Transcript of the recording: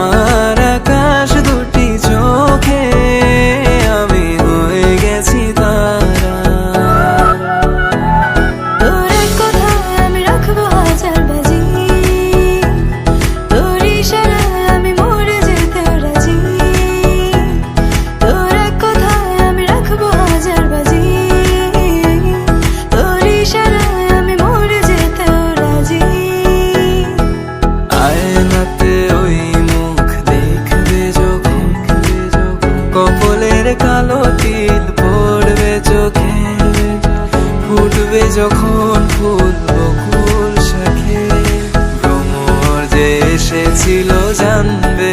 আমার আকাশ দুটি চোখে আমি হয়ে গেছি তারা। তোর এক কথায় আমি রাখবো হাজার বাজি, তোর ইশারায় আমি মরে যেতে রাজি। তোর এক কথায় আমি রাখবো হাজার বাজি, তোর ইশারায় আমি মরে যেতে রাজি। আয়নাতে ওই মুখ দেখবে যখন, কপালের কালো তিল পড়বে চোখে, ফুটবে যখন ফুল বকুল শাখে, ভ্রমর যে এসেছিল জানবে